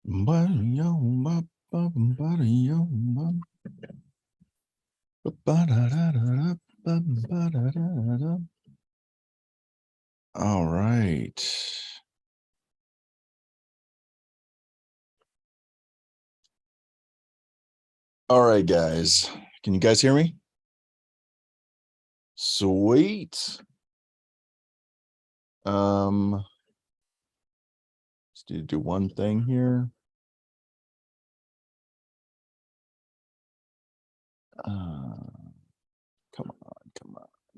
All right. All right, guys. Can you guys hear me? Sweet. Just need to do one thing here.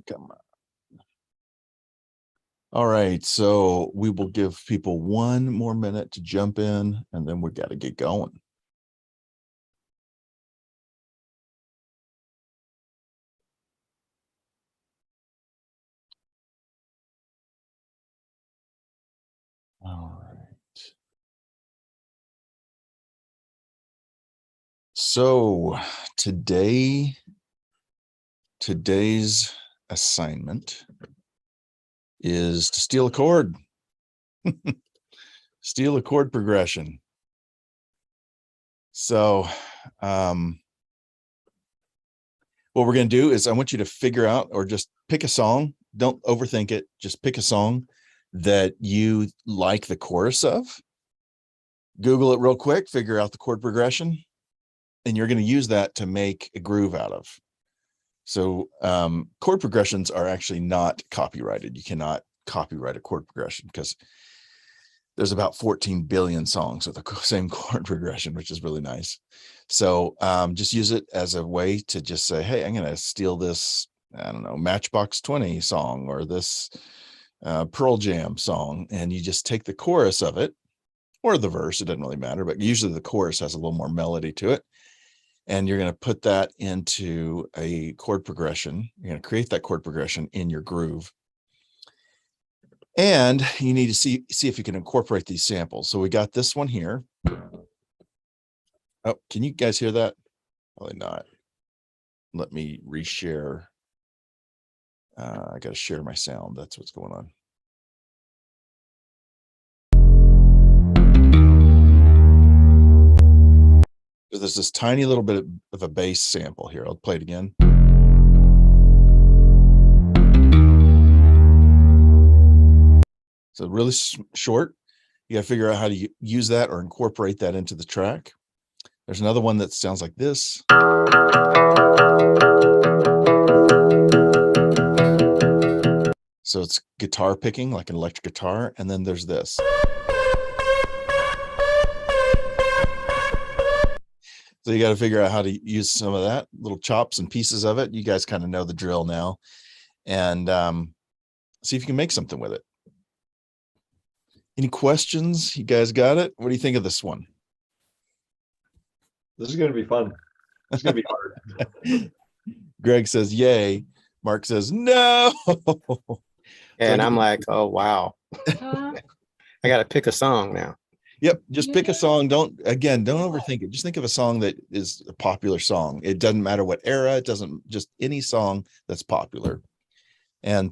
Come on. All right, so we will give people 1 more minute to jump in, and then we got to get going. All right. So today's assignment is to steal a chord. Steal a chord progression. So what we're going to do is I want you to figure out or just pick a song. Don't overthink it. Just pick a song that you like the chorus of. Google it real quick, figure out the chord progression, and you're going to use that to make a groove out of. So chord progressions are actually not copyrighted. You cannot copyright a chord progression because there's about 14 billion songs with the same chord progression, which is really nice. So just use it as a way to just say, hey, I'm going to steal this, I don't know, Matchbox 20 song or this Pearl Jam song. And you just take the chorus of it or the verse. It doesn't really matter, but usually the chorus has a little more melody to it. And you're going to put that into a chord progression. You're going to create that chord progression in your groove. And you need to see if you can incorporate these samples. So we got this one here. Oh, can you guys hear that? Probably not. Let me reshare. I got to share my sound. That's what's going on. So there's this tiny little bit of a bass sample here. I'll play it again. So really short. You got to figure out how to use that or incorporate that into the track. There's another one that sounds like this. So it's guitar picking, like an electric guitar. And then there's this. So you got to figure out how to use some of that, little chops and pieces of it. You guys kind of know the drill now. And see if you can make something with it. Any questions? You guys got it? What do you think of this one? This is going to be fun. It's going to be hard. Greg says, yay. Mark says, no. And I'm like, oh, wow. I got to pick a song now. Yep. Just pick a song. Don't overthink it. Just think of a song that is a popular song. It doesn't matter what era. It doesn't, just any song that's popular. And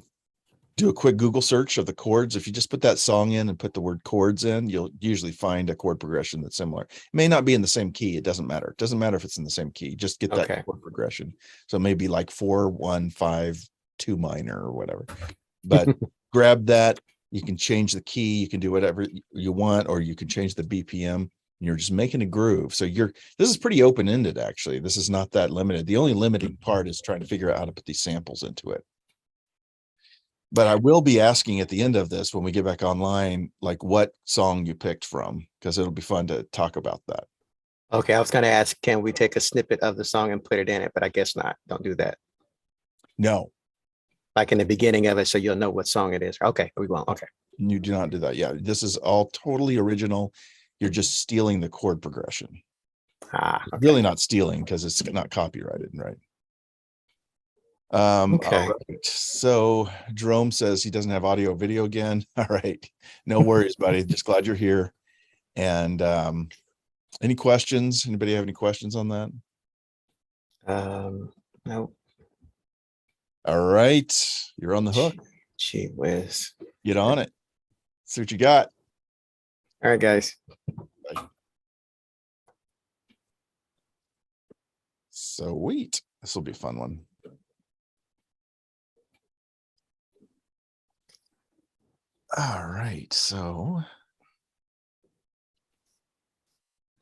do a quick Google search of the chords. If you just put that song in and put the word chords in, you'll usually find a chord progression that's similar. It may not be in the same key. It doesn't matter. It doesn't matter if it's in the same key. Just get that chord progression. So maybe like 4, 1, 5, 2 minor or whatever. But grab that. You can change the key. You can do whatever you want, or you can change the BPM. You're just making a groove. So this is pretty open-ended, actually. This is not that limited. The only limiting part is trying to figure out how to put these samples into it. But I will be asking at the end of this, when we get back online, like what song you picked from, because it'll be fun to talk about that. Okay, I was going to ask, can we take a snippet of the song and put it in it? But I guess not. Don't do that. No. Like in the beginning of it, so you'll know what song it is. Okay, we won't. Okay. You do not do that. Yeah, this is all totally original. You're just stealing the chord progression. Okay. Really not stealing because it's not copyrighted, right? Okay. All right. So Jerome says he doesn't have audio video again. All right. No worries, buddy. Just glad you're here. And any questions? Anybody have any questions on that? No. All right. You're on the hook. Gee whiz. Get on it. See what you got. All right, guys. Sweet. This will be a fun one. All right, so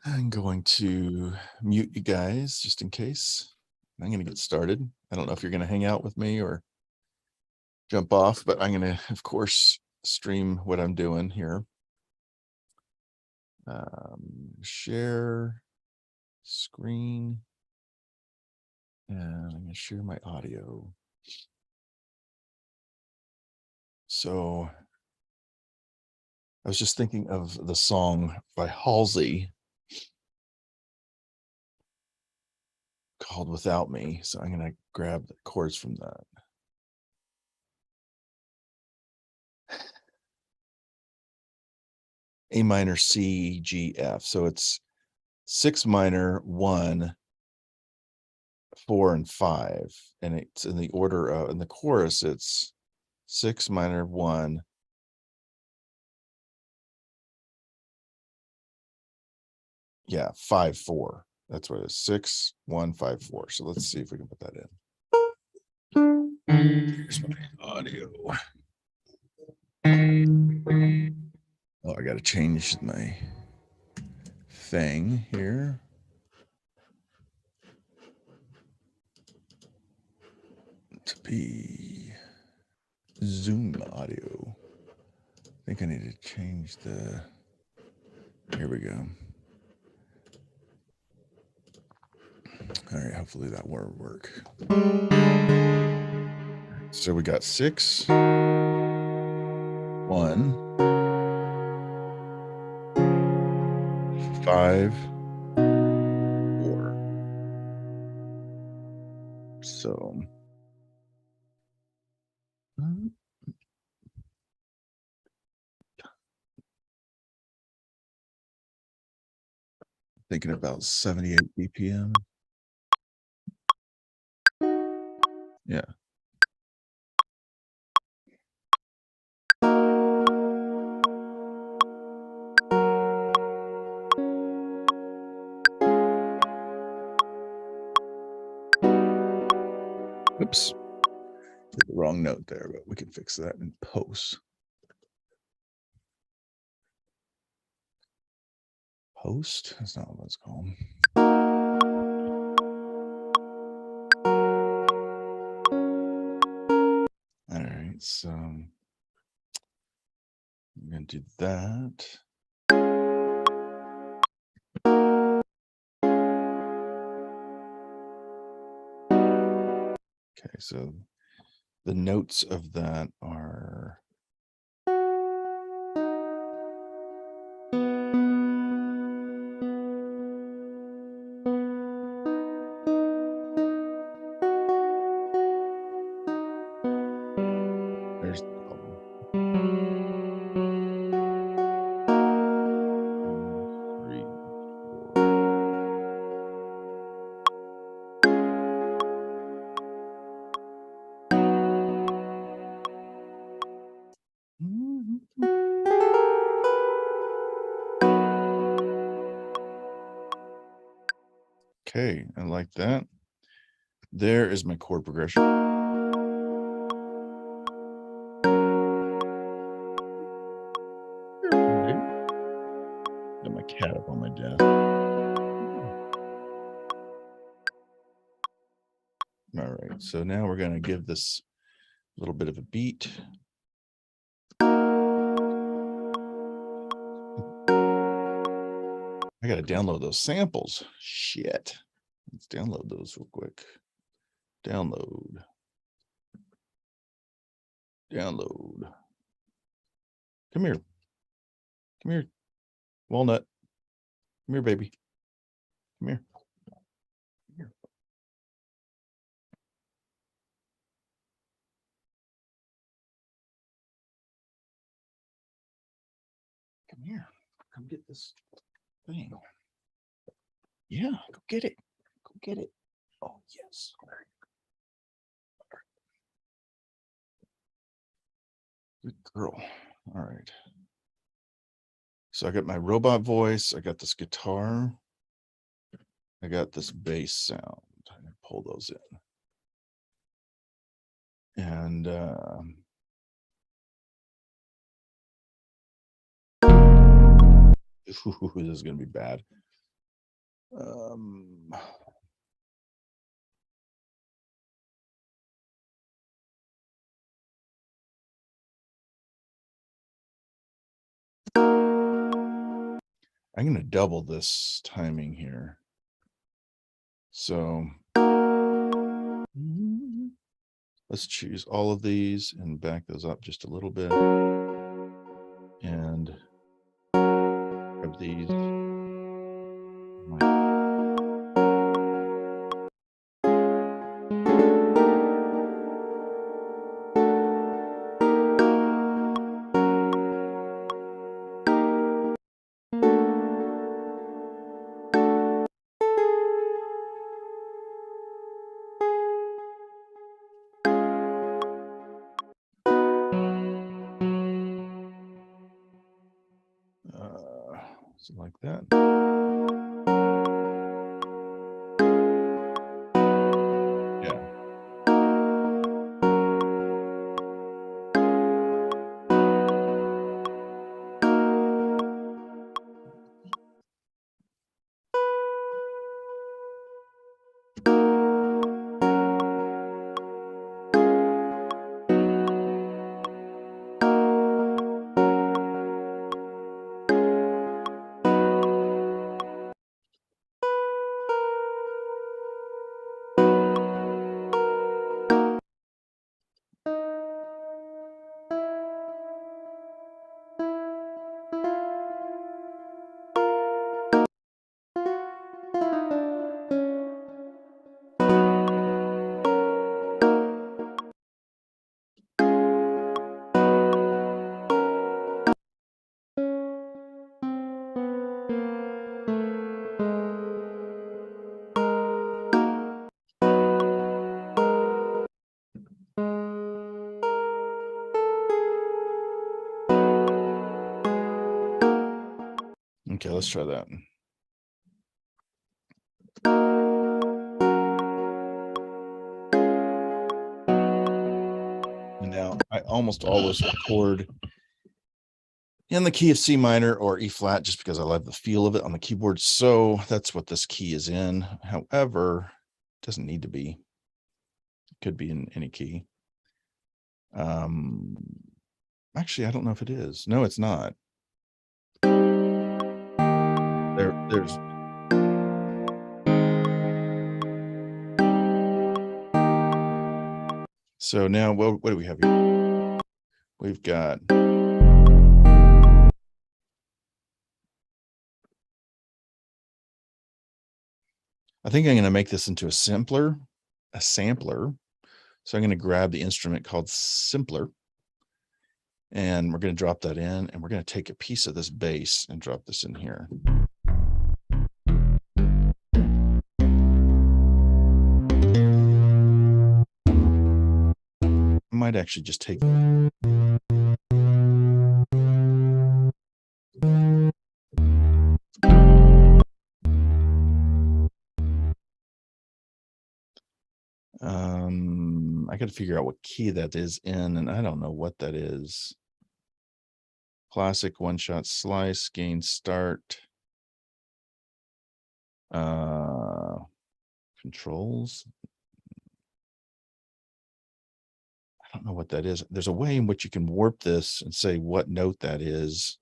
I'm going to mute you guys just in case. I'm going to get started. I don't know if you're going to hang out with me or jump off, but I'm going to, of course, stream what I'm doing here. Share screen. And I'm going to share my audio. So I was just thinking of the song by Halsey called Without Me. So I'm going to grab the chords from that. A minor, C, G, F. So it's 6 minor, 1, 4, and 5. And it's in the order of, in the chorus, it's 6 minor, 1. Yeah, 5, 4. That's what it is. 6, 1, 5, 4. So let's see if we can put that in. Here's my audio. Oh, I got to change my thing here. To be Zoom audio. I think I need to change the, here we go. All right, hopefully that will work. So we got 6, 1, 5, 4. So thinking about 78 BPM. Yeah. Oops. Hit the wrong note there, but we can fix that in post. Post? That's not what it's called. All right, so I'm going to do that. Okay, so the notes of that are there's the problem. 2, 3, 4. Okay, I like that. There is my chord progression. Got my cat up on my desk. All right, so now we're going to give this a little bit of a beat. I got to download those samples. Shit. Let's download those real quick. Download. Download. Come here. Come here. Walnut. Come here, baby. Come here. Come here. Come here. Come get this thing. Yeah, go get it. Go get it. Oh, yes. Good girl. All right. So I got my robot voice. I got this guitar. I got this bass sound. pull those in. And this is going to be bad. I'm going to double this timing here. So let's choose all of these and back those up just a little bit. And grab these. So like that. Yeah. Okay, let's try that. And now I almost always record in the key of C minor or E flat just because I love the feel of it on the keyboard. So that's what this key is in. However, it doesn't need to be. It could be in any key. Actually, I don't know if it is. No, it's not. There's so now what do we have here? We've got I think I'm going to make this into a sampler. So I'm going to grab the instrument called Simpler. And we're going to drop that in, and we're going to take a piece of this bass and drop this in here. I might actually just take I got to figure out what key that is in, and I don't know what that is. Classic one-shot slice, gain start. Controls. I don't know what that is. There's a way in which you can warp this and say what note that is.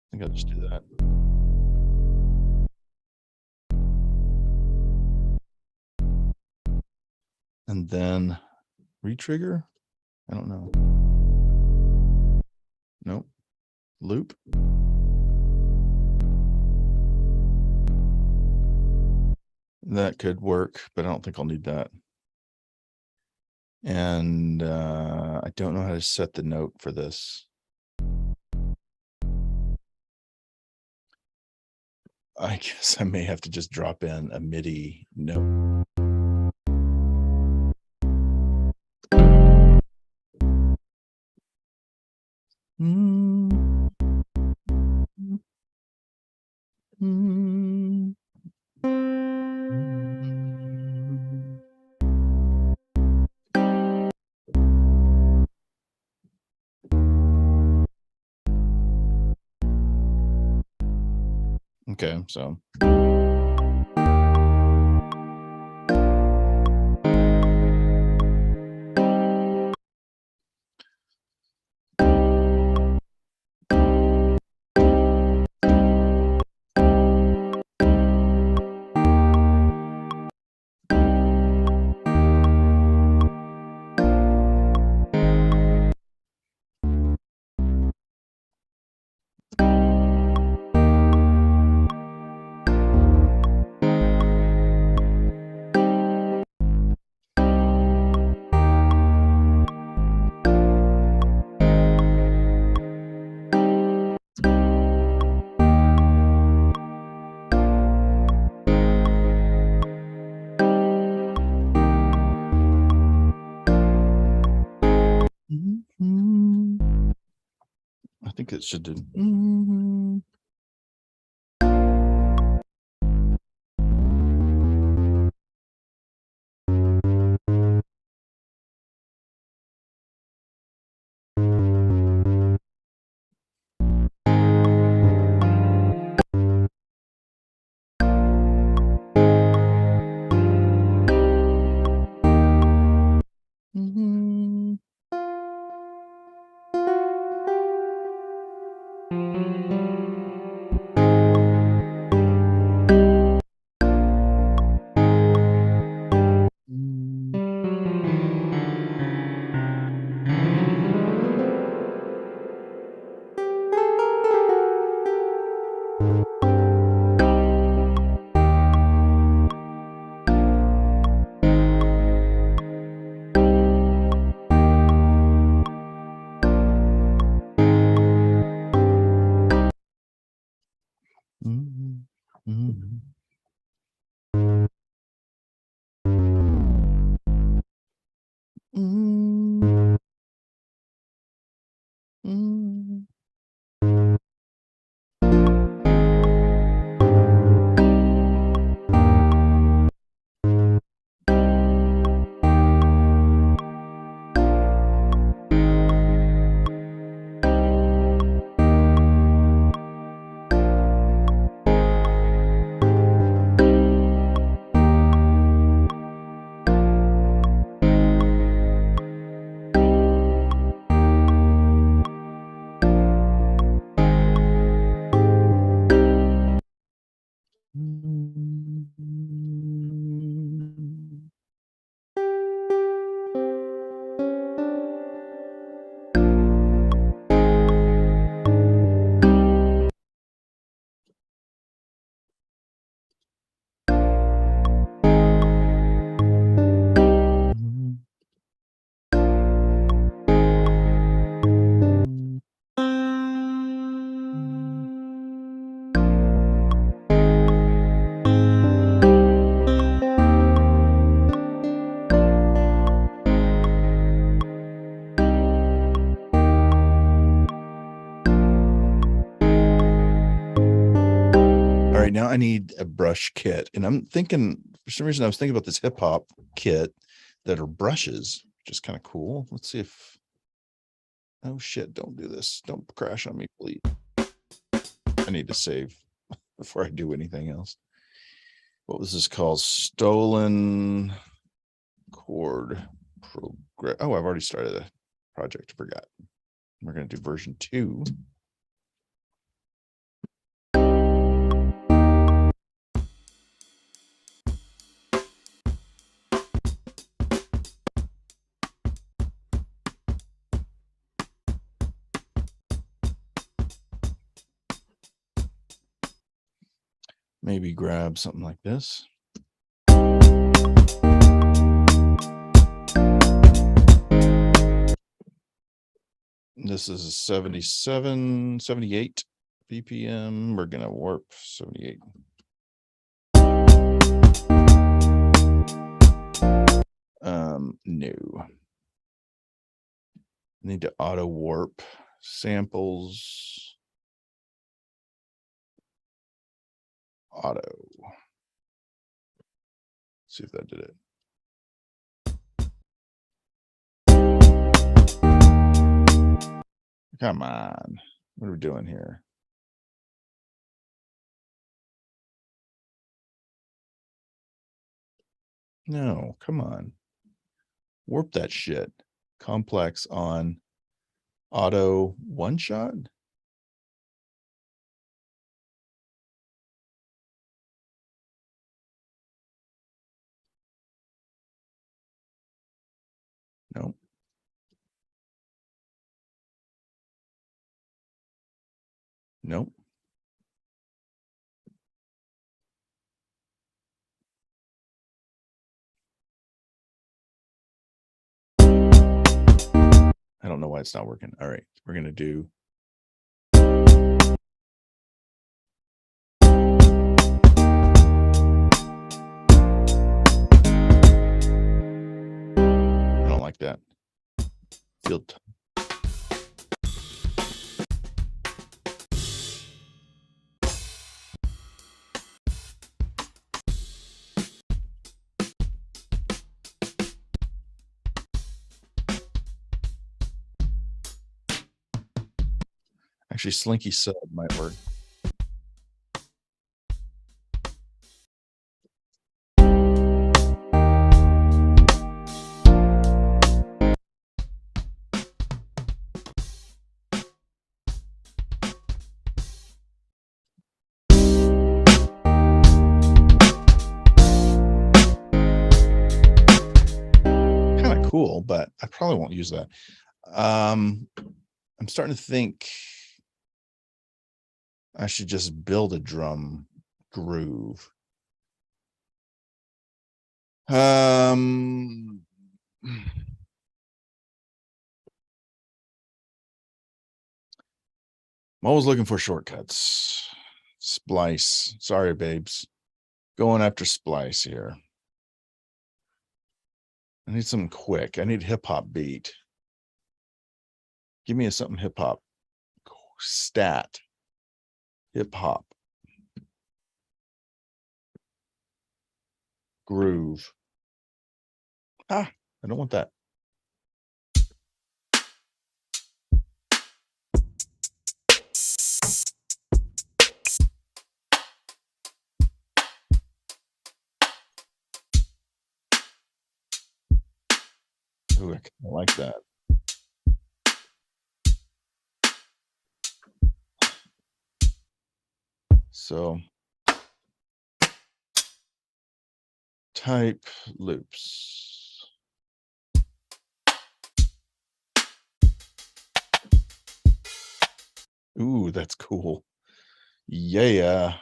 I think I'll just do that. And then retrigger. I don't know. Nope. Loop. That could work, but I don't think I'll need that. And I don't know how to set the note for this. I guess I may have to just drop in a MIDI note. Mm. Mm. Mm. Okay, so Mhm. I think it should do. Mhm. Mhm. Mhm. Mhm. Mhm. Mhm. Mhm. Mhm. All right, now I need a brush kit, and I'm thinking for some reason I was thinking about this hip hop kit that are brushes, which is kind of cool. Let's see if. Oh shit! Don't do this. Don't crash on me, please. I need to save before I do anything else. What was this called? Stolen Chord program. Oh, I've already started a project. Forgot. We're going to do version 2. Maybe grab something like this. This is a 77, 78 BPM. We're going to warp 78. No. Need to auto warp samples, auto. See if that did it. Come on. What are we doing here? No, come on. Warp that shit. Complex on auto one shot. No. Nope. I don't know why it's not working. All right, we're going to do. I don't like that. Field. Actually, Slinky sub might work. Kind of cool, but I probably won't use that. I'm starting to think I should just build a drum groove. I'm always looking for shortcuts. Splice. Sorry, babes. Going after splice here. I need something quick. I need hip hop beat. Give me something hip hop. Stat. Hip hop. Groove. Ah, I don't want that. Ooh, I kind of like that. So type loops. Ooh, that's cool. Yeah.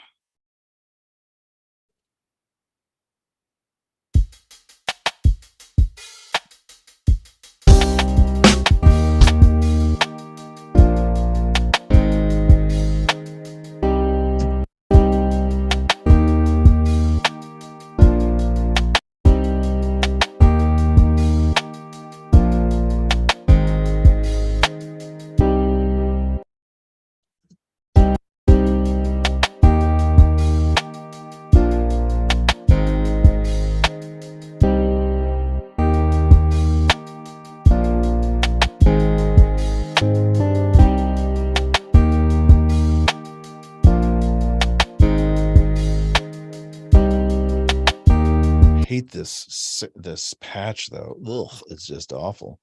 Hate this patch though. Ugh, it's just awful.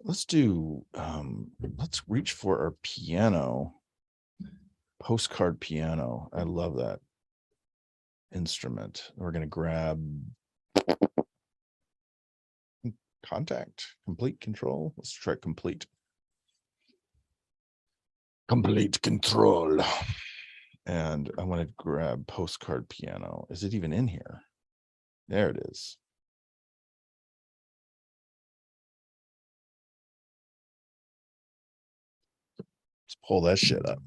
Let's do let's reach for our piano. Postcard piano. I love that instrument. We're going to grab contact, complete control. Let's try complete control. And I want to grab postcard piano. Is it even in here? There it is. Let's pull that shit up.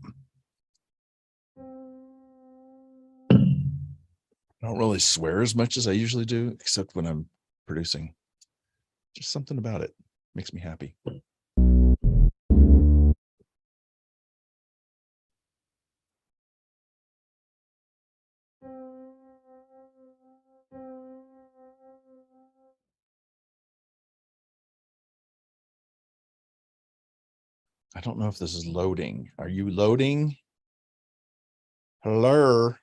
I don't really swear as much as I usually do, except when I'm producing. Just something about it makes me happy. I don't know if this is loading. Are you loading? Hello?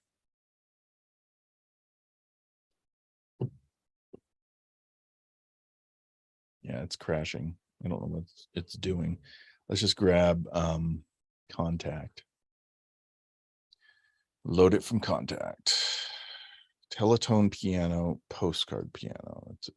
Yeah, it's crashing. I don't know what it's doing. Let's just grab contact. Load it from contact. Teletone piano, postcard piano. That's it.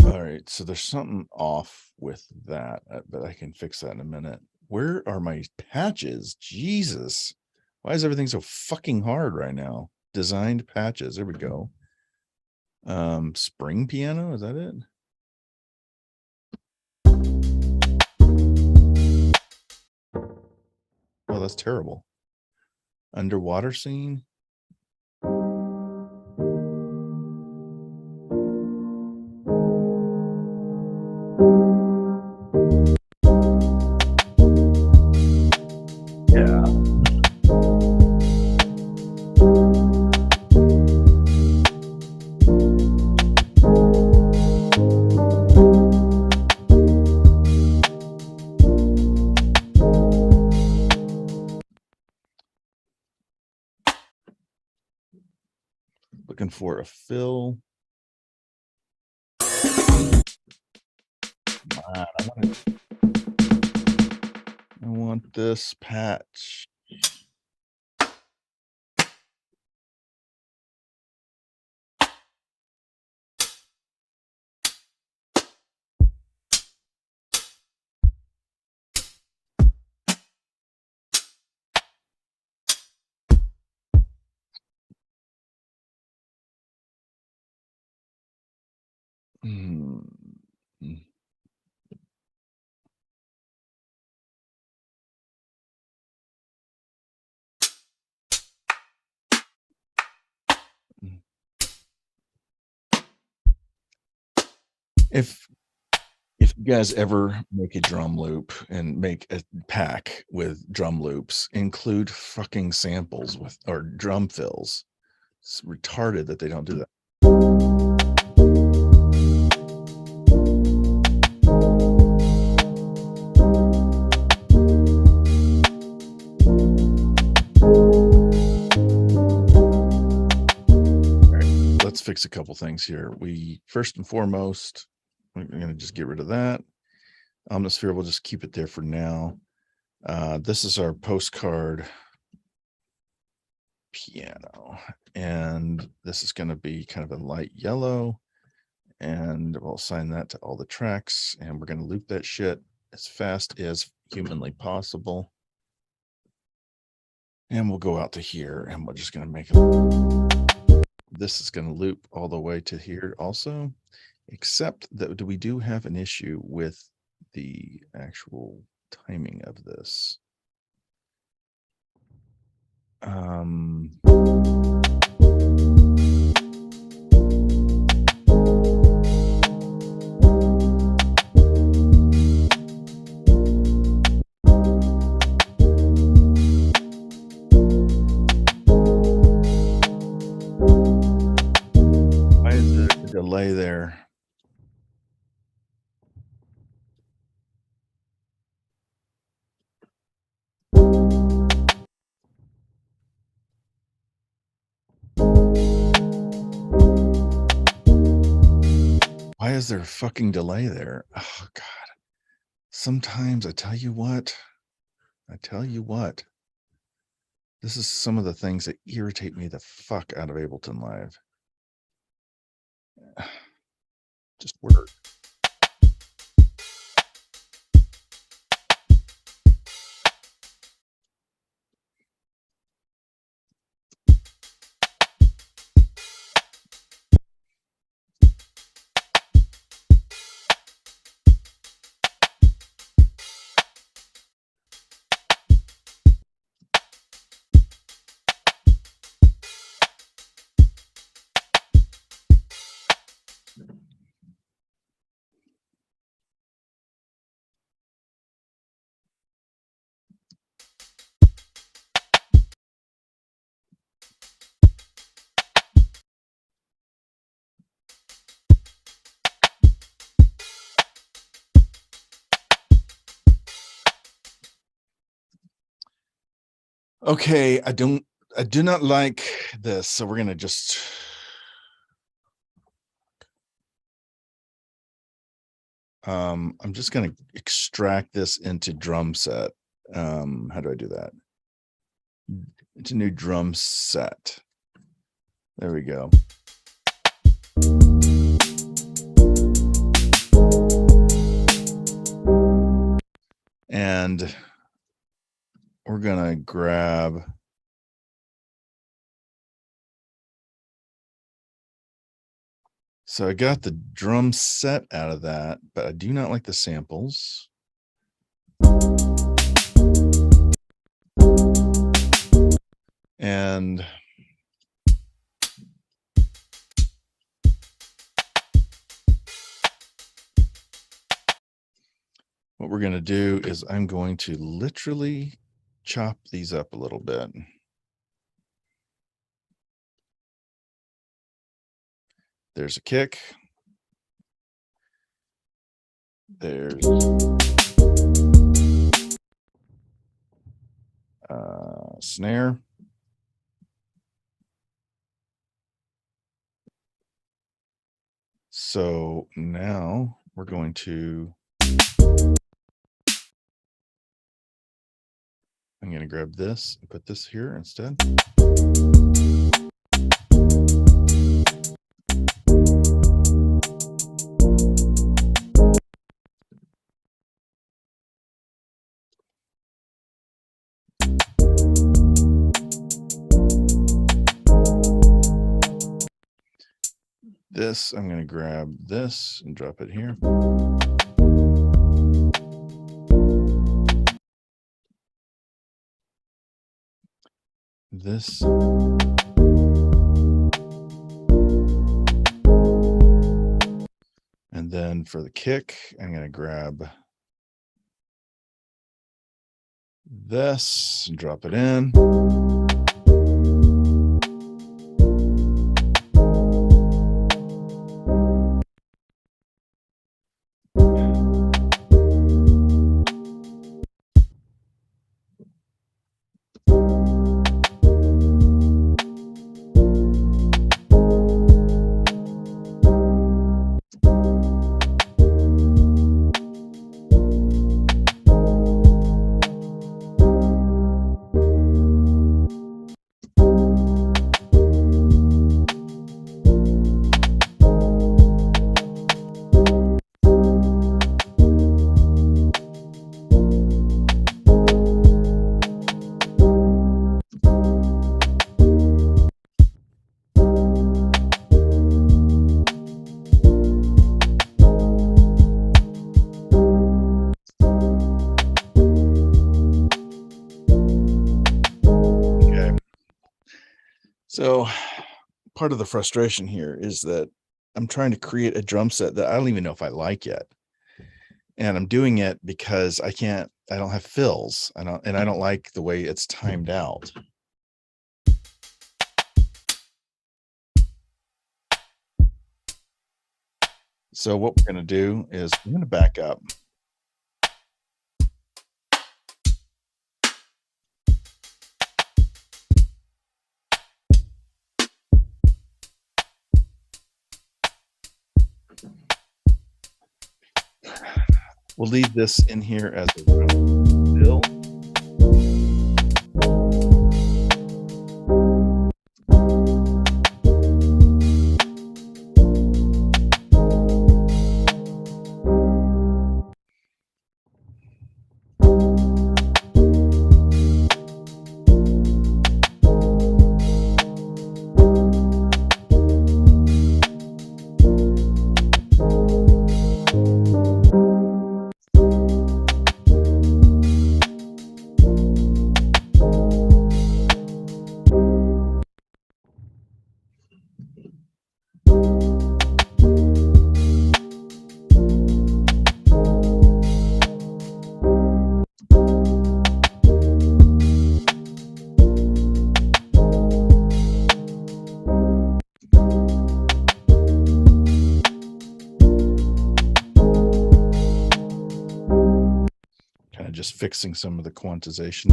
All right, so there's something off with that, but I can fix that in a minute. Where are my patches? Jesus. Why is everything so fucking hard right now? Designed patches. There we go. Spring piano, is that it? Oh, that's terrible. Underwater scene. Yeah. Looking for a fill. Man, I want this patch. Hmm. If you guys ever make a drum loop and make a pack with drum loops, include fucking samples with or drum fills. It's retarded that they don't do that. All right, let's fix a couple things here. We first and foremost, we're going to just get rid of that. Omnisphere, we'll just keep it there for now. This is our postcard piano, and this is going to be kind of a light yellow, and we'll assign that to all the tracks, and we're going to loop that shit as fast as humanly possible. And we'll go out to here, and we're just going to make it. This is going to loop all the way to here also, except that we do have an issue with the actual timing of this. Why is there a delay there? Why is there a fucking delay there? Oh, God. Sometimes I tell you what, this is some of the things that irritate me the fuck out of Ableton Live. Just work. Okay, I do not like this, so we're gonna just I'm just gonna extract this into drum set. How do I do that? It's a new drum set. There we go. And we're gonna grab so I got the drum set out of that, but I do not like the samples. And what we're going to do is I'm going to literally chop these up a little bit. There's a kick. There's snare. So now we're going to, I'm going to grab this and put this here instead. This, I'm going to grab this and drop it here. This. And then for the kick, I'm going to grab this and drop it in. So part of the frustration here is that I'm trying to create a drum set that I don't even know if I like yet. And I'm doing it because I don't have fills. I don't like the way it's timed out. So what we're going to do is I'm going to back up. We'll leave this in here as a fill. Kind of just fixing some of the quantization.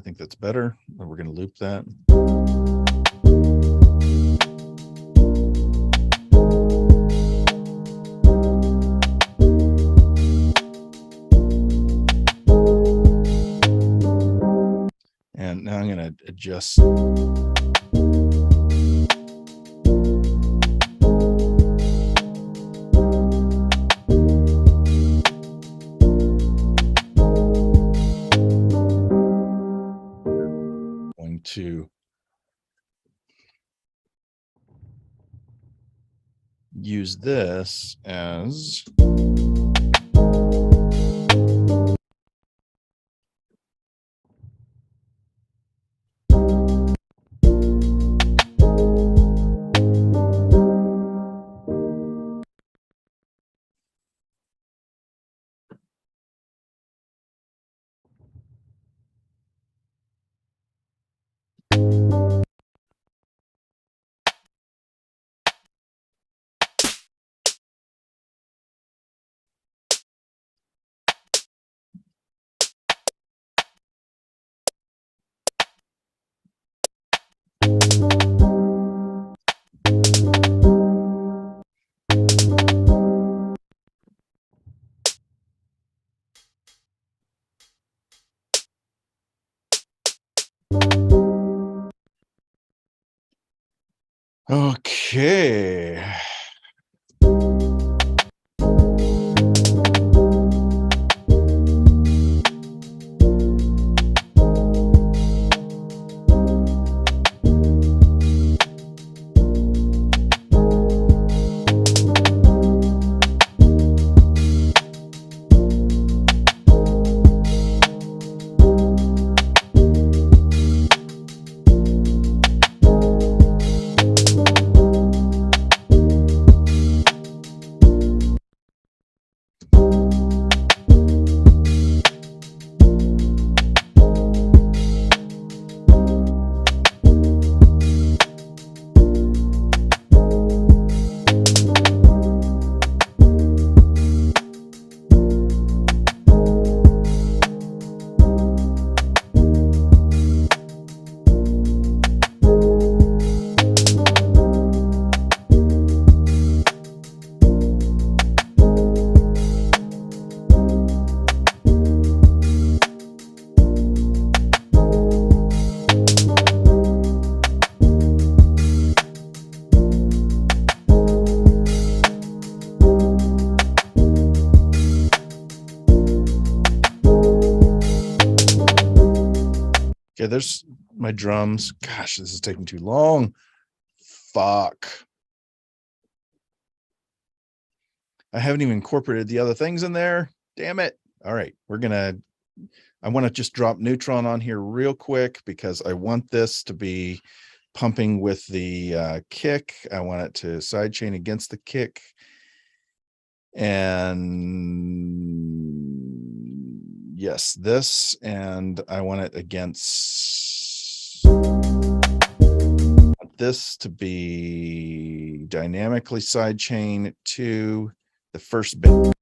think that's better. We're going to loop that. And now I'm going to adjust. Going to use this as okay. Okay, there's my drums. Gosh, this is taking too long. Fuck. I haven't even incorporated the other things in there. Damn it. All right, I want to just drop Neutron on here real quick because I want this to be pumping with the kick. I want it to sidechain against the kick. And yes, this, and I want it against this to be dynamically sidechain to the first bit.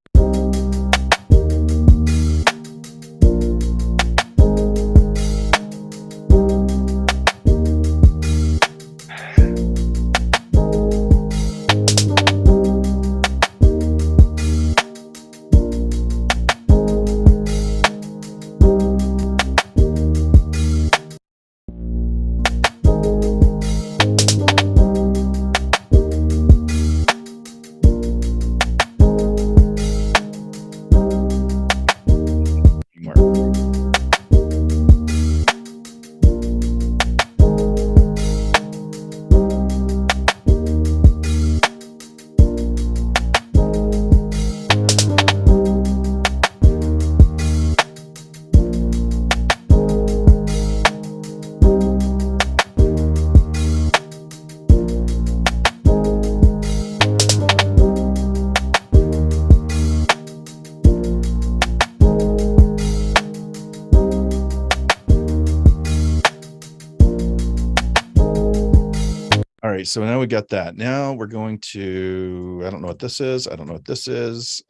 All right, so now we got that. Now we're going to, I don't know what this is. I don't know what this is.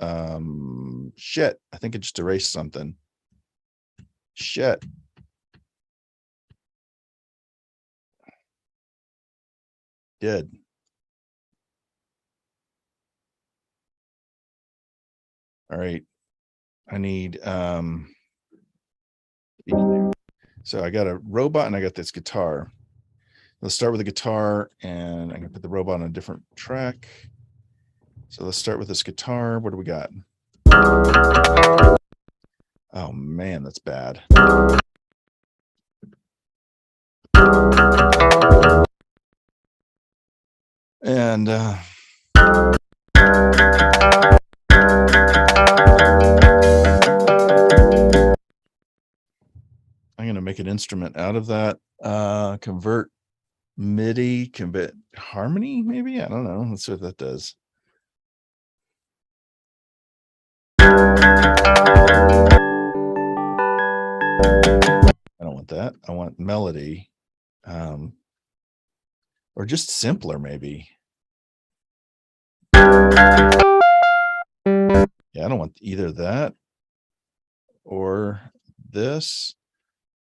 Shit, I think it just erased something. Shit. Did. All right. I need so I got a robot and I got this guitar. Let's start with the guitar, and I'm gonna put the robot on a different track. So let's start with this guitar. What do we got? Oh man, that's bad. And I'm going to make an instrument out of that. Convert MIDI, convert harmony, maybe? I don't know. Let's see what that does. I don't want that. I want melody. Or just simpler, maybe. Yeah, I don't want either that or this.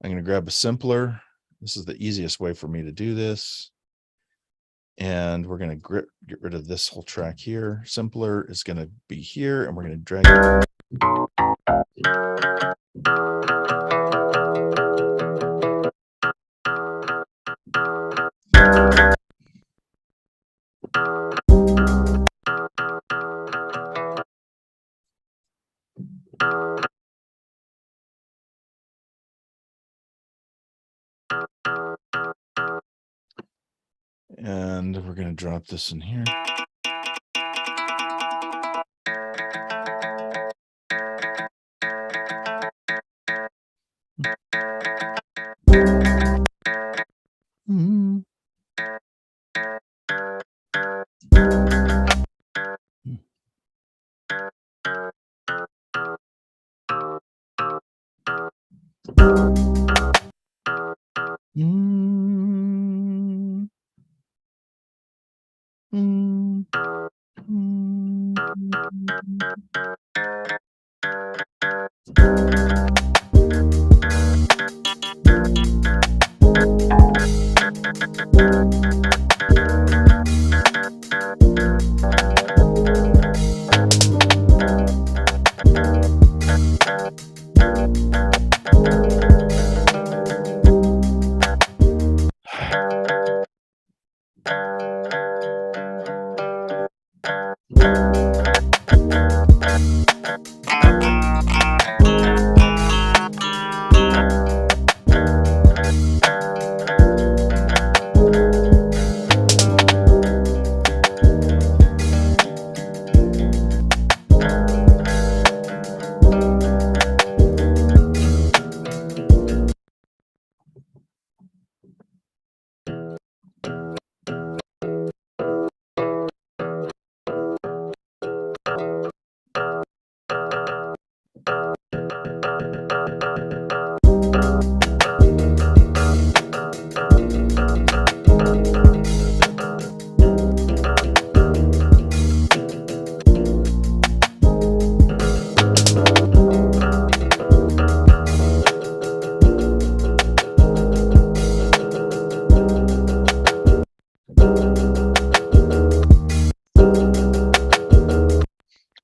I'm going to grab a simpler. This is the easiest way for me to do this. And we're going to get rid of this whole track here. Simpler is going to be here, and we're going to drag it. And we're going to drop this in here.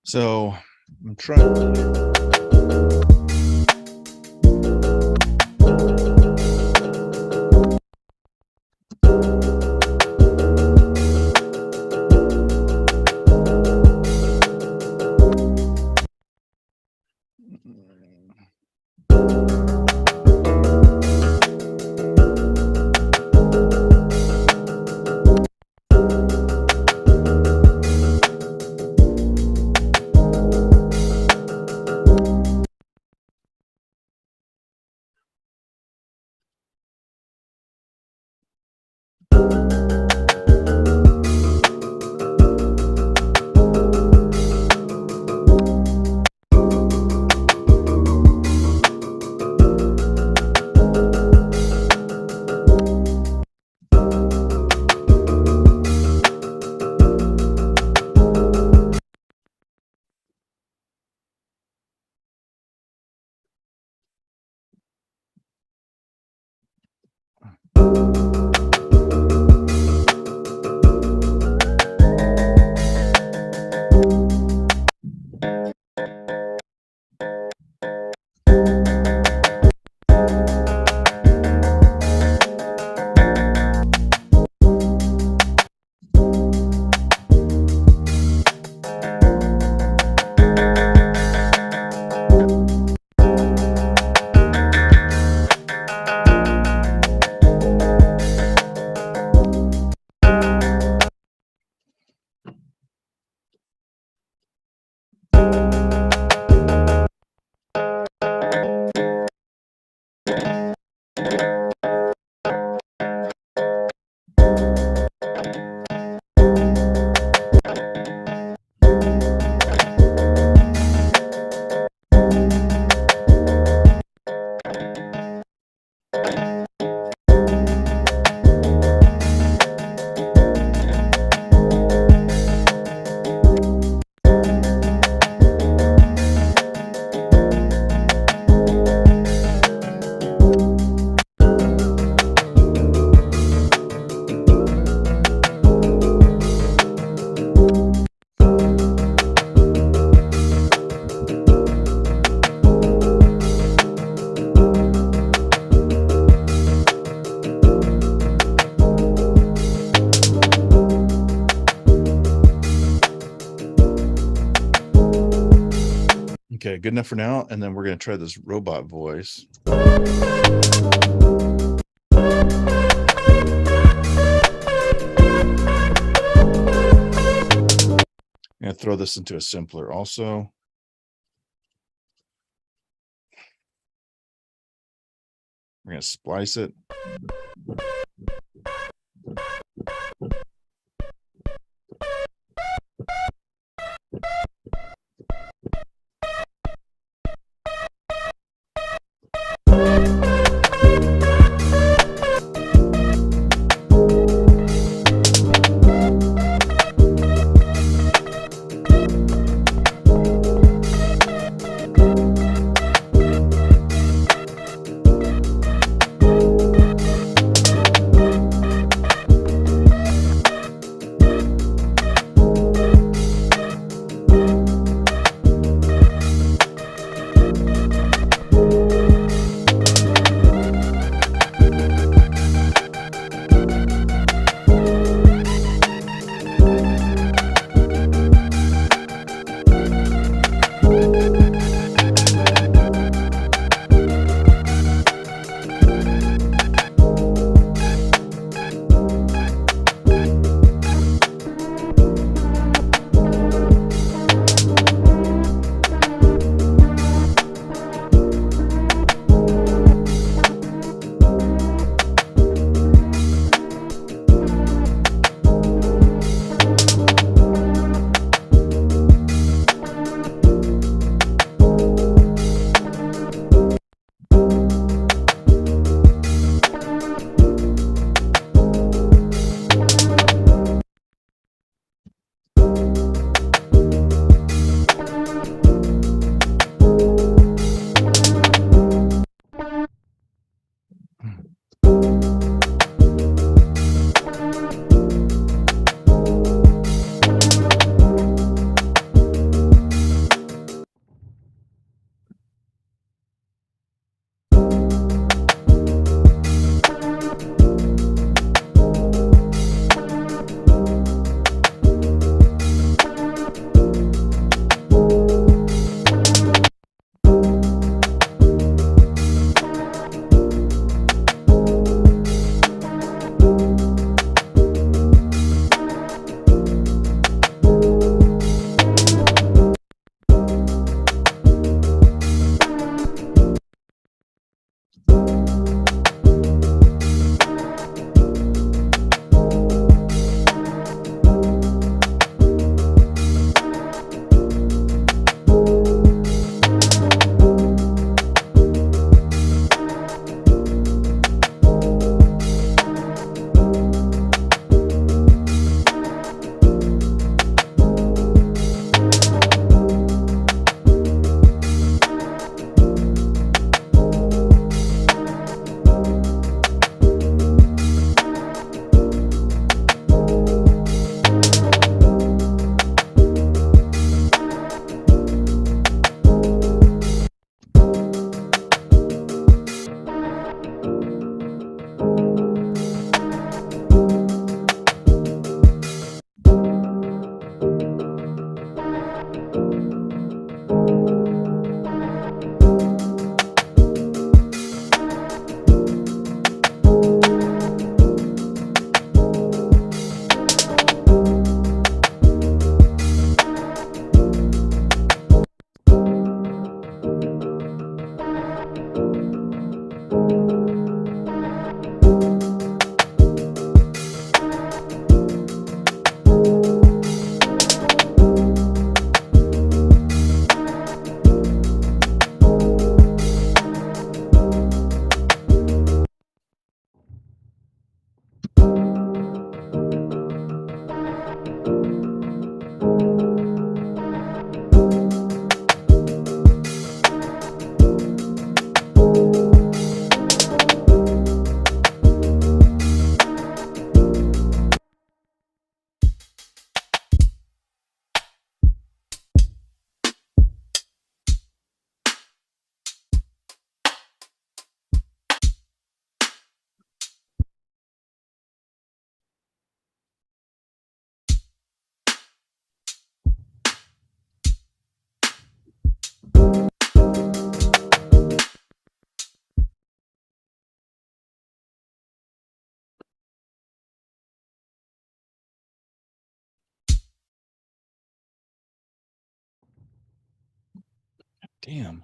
So I'm trying to. Okay, good enough for now. And then we're going to try this robot voice. I'm going to throw this into a simpler also. We're going to splice it. Damn.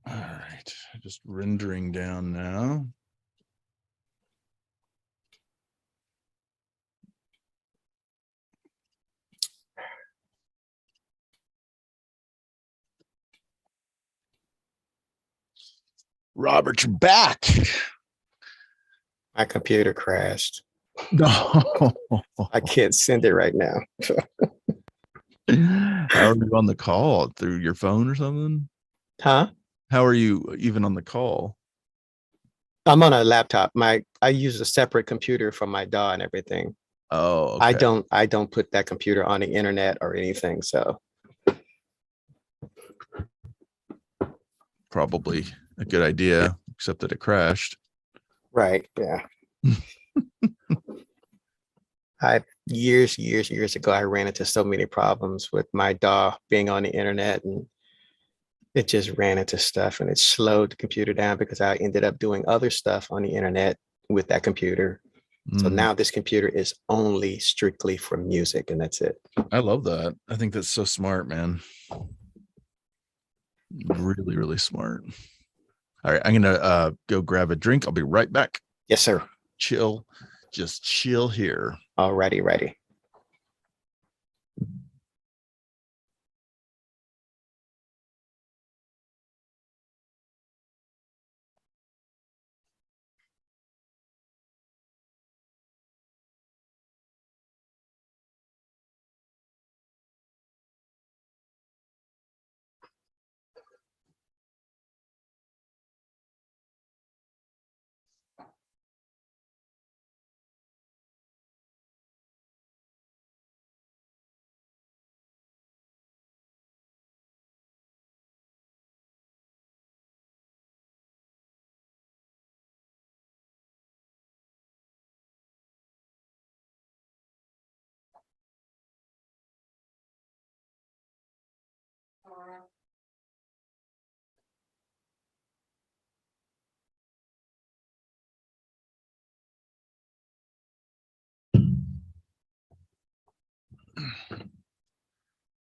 All right, just rendering down now. Robert, you're back. My computer crashed. No. I can't send it right now. How are you on the call? Through your phone or something? Huh? How are you even on the call? I'm on a laptop. I use a separate computer for my DAW and everything. Oh, okay. I don't put that computer on the internet or anything. So Probably a good idea, except that it crashed. right. Yeah. Years ago, I ran into so many problems with my DAW being on the internet, and it just ran into stuff and it slowed the computer down because I ended up doing other stuff on the internet with that computer. So Mm, now this computer is only strictly for music, and that's it. I love that. I think that's so smart, man. Really, really smart. All right, I'm gonna go grab a drink. I'll be right back. Yes, sir. Chill, just chill here. Alrighty, ready.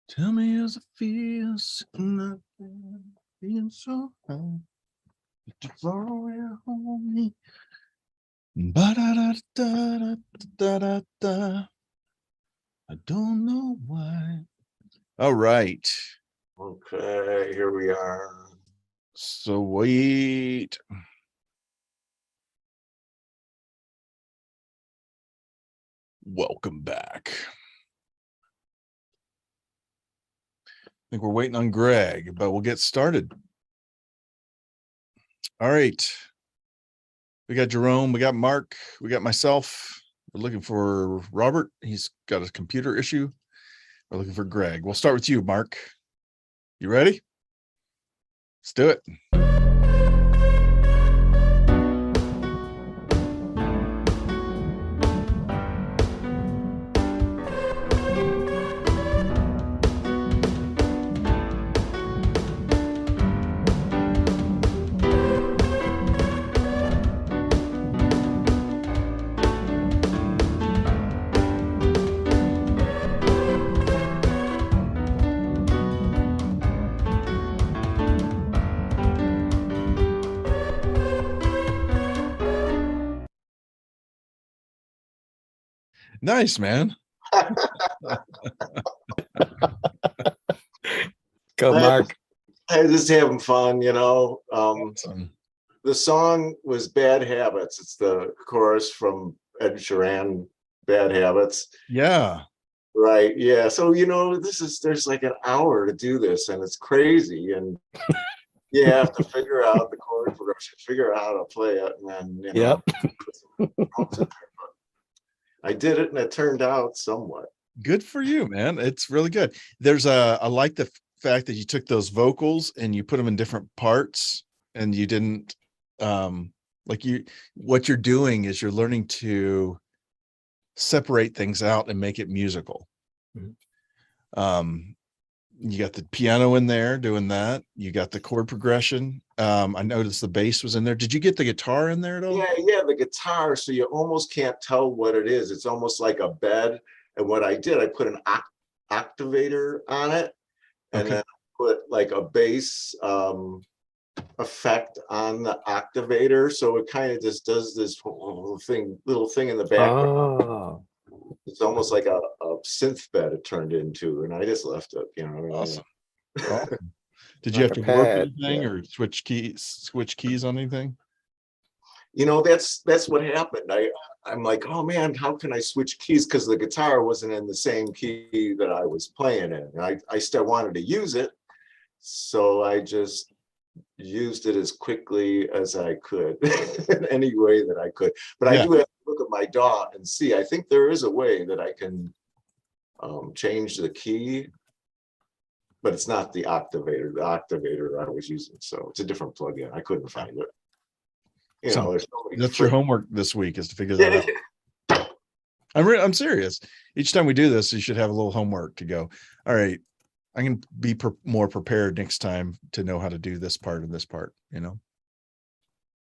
Tell me as it feels, sitting up there, being so high, too far away to hold me. Ba da da da da da da da. I don't know why. All right. Okay, here we are. Sweet. Welcome back. I think we're waiting on Greg, but we'll get started. All right. We got Jerome, we got Mark, we got myself. We're looking for Robert. He's got a computer issue. We're looking for Greg. We'll start with you, Mark. You ready? Let's do it. Nice, man. Go, Mark. I was just having fun, Awesome. The song was Bad Habits. It's the chorus from Ed Sheeran, Bad Habits. Yeah. Right. Yeah. So, there's like an hour to do this and it's crazy. And you have to figure out the chord progression, figure out how to play it. And then, Yep. I did it and it turned out somewhat. Good for you, man. It's really good. I like the fact that you took those vocals and you put them in different parts and you didn't, what you're doing is you're learning to separate things out and make it musical. Mhm. You got the piano in there doing that. You got the chord progression. I noticed the bass was in there. Did you get the guitar in there at all? Yeah, the guitar. So you almost can't tell what it is. It's almost like a bed. And what I did, I put an activator on it, and Okay. then put like a bass effect on the activator. So it kind of just does this little thing in the background. Oh, It's almost like a synth bed it turned into, and I just left it. Awesome. Awesome. Did you like have a to warp pad. anything Yeah. or switch keys on anything? That's what happened. I'm like, oh man, how can I switch keys? Because the guitar wasn't in the same key that I was playing in. And I still wanted to use it. So I just used it as quickly as I could in any way that I could. But I Yeah. do have to look at my DAW and see. I think there is a way that I can change the key, but it's not the octavator. The octavator I was using, so it's a different plugin. I couldn't find it. You know, there's so many That's your homework this week, is to figure that out. I'm serious. Each time we do this, you should have a little homework to go, all right, I can be more prepared next time to know how to do this part and this part, you know?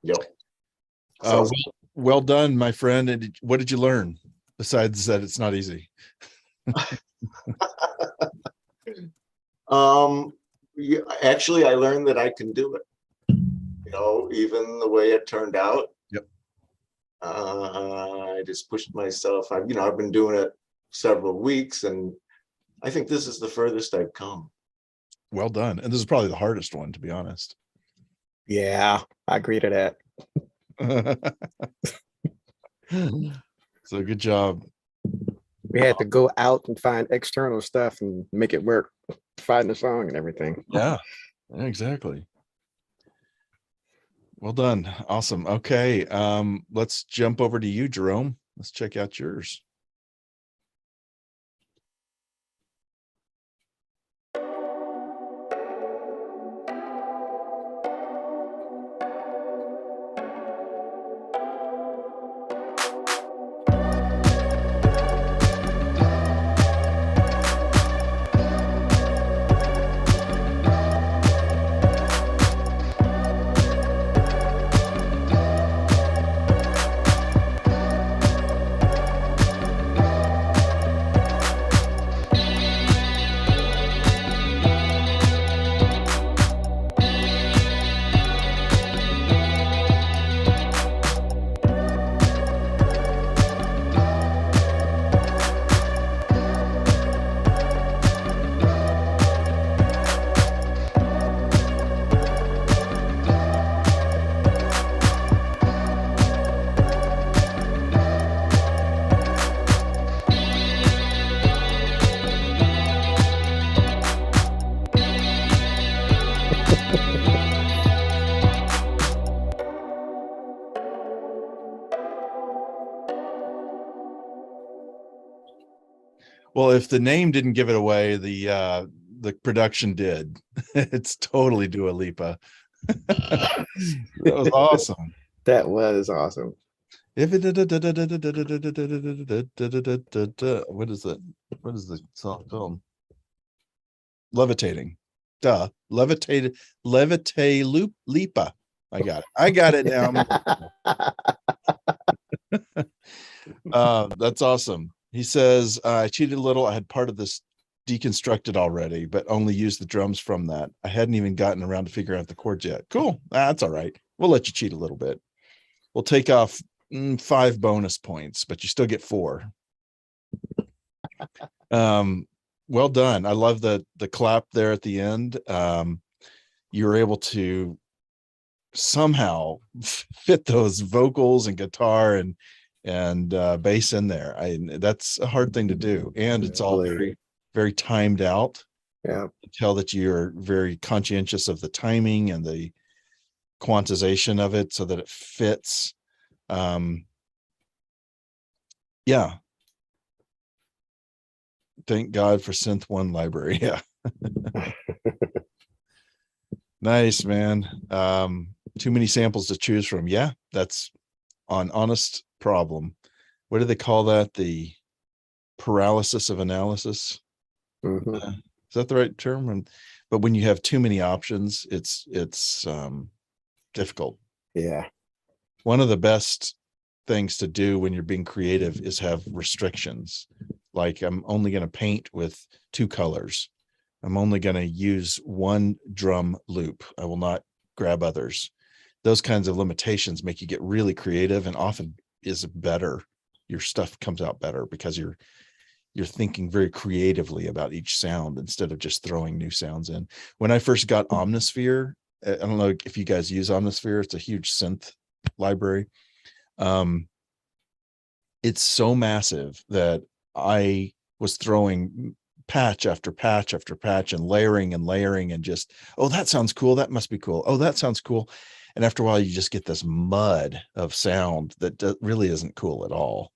Yep. Well done, my friend. And what did you learn besides that it's not easy? Yeah, actually, I learned that I can do it. You know, even the way it turned out. Yep. I just pushed myself. I've been doing it several weeks, and I think this is the furthest I've come. Well done. And this is probably the hardest one, to be honest. Yeah, I agree to that. So good job. We had to go out and find external stuff and make it work, find the song and everything. Yeah, exactly. Well done. Awesome. Okay. Let's jump over to you, Jerome. Let's check out yours. Well, if the name didn't give it away, the production did. It's totally Dua Lipa. That was awesome. That was awesome. If it what is it? What is the song called? Levitating. Duh. Levitate Lipa. I got it now. That's awesome. He says, I cheated a little. I had part of this deconstructed already, but only used the drums from that. I hadn't even gotten around to figure out the chords yet. Cool. That's all right. We'll let you cheat a little bit. We'll take off 5 bonus points, but you still get 4. Well done. I love the clap there at the end. You were able to somehow fit those vocals and guitar and bass in there. That's a hard thing to do, and it's all very, very timed out. Yeah, You tell that you're very conscientious of the timing and the quantization of it so that it fits. Yeah, thank God for Synth One library. Yeah. Nice, man. Too many samples to choose from. Yeah, that's an honest problem. What do they call that? The paralysis of analysis. Mhm. Is that the right term? But when you have too many options, it's difficult. Yeah. One of the best things to do when you're being creative is have restrictions. Like, I'm only going to paint with 2 colors. I'm only going to use 1 drum loop. I will not grab others. Those kinds of limitations make you get really creative, and often is better. Your stuff comes out better because you're thinking very creatively about each sound instead of just throwing new sounds in. When I first got Omnisphere, I don't know if you guys use Omnisphere. It's a huge synth library. It's so massive that I was throwing patch after patch after patch and layering and just, oh, that sounds cool. That must be cool. Oh, that sounds cool. And after a while, you just get this mud of sound that really isn't cool at all.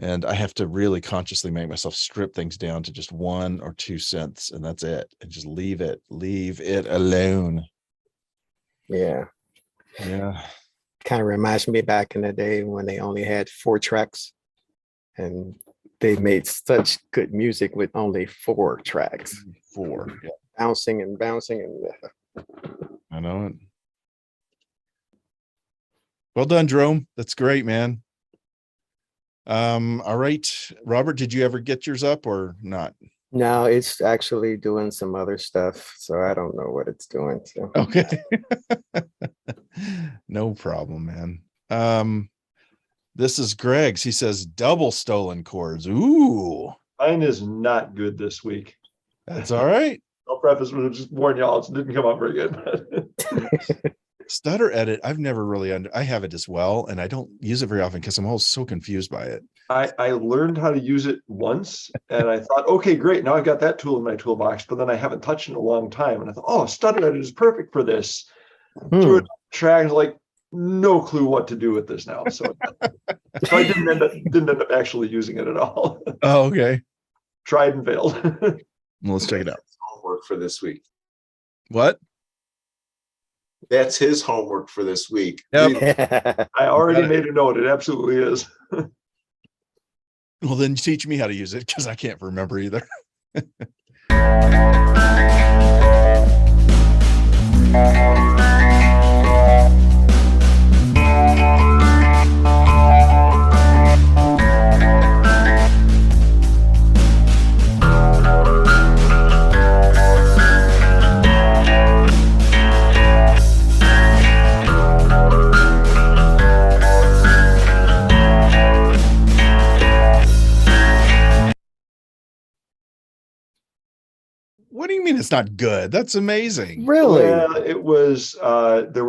And I have to really consciously make myself strip things down to just 1 or 2 synths, and that's it. And just leave it alone. Yeah. Yeah. Kind of reminds me back in the day when they only had 4 tracks and they made such good music with only 4 tracks. 4. Yeah. Bouncing and bouncing and I know it. Well done, Jerome. That's great, man. All right, Robert, did you ever get yours up or not? now it's actually doing some other stuff, so I don't know what it's doing. So. Okay. No problem, man. This is Greg's. He says double stolen chords. Ooh, Mine is not good this week. that's all right. I'll preface with just warn y'all, it didn't come out very good. Stutter edit, I've never really I have it as well, and I don't use it very often because I'm always so confused by it. I learned how to use it once and I thought, okay, great. Now I've got that tool in my toolbox, but then I haven't touched it in a long time. And I thought, oh, stutter edit is perfect for this. Threw it tracks, like no clue what to do with this now. So, so I didn't end up actually using it at all. Oh, okay. Tried and failed. Well, let's check it out. Homework for this week. What? That's his homework for this week. Yep. I already Got it. made a note. It absolutely is. Well, then teach me how to use it because I can't remember either. What do you mean it's not good? That's amazing. Really? Well, it was there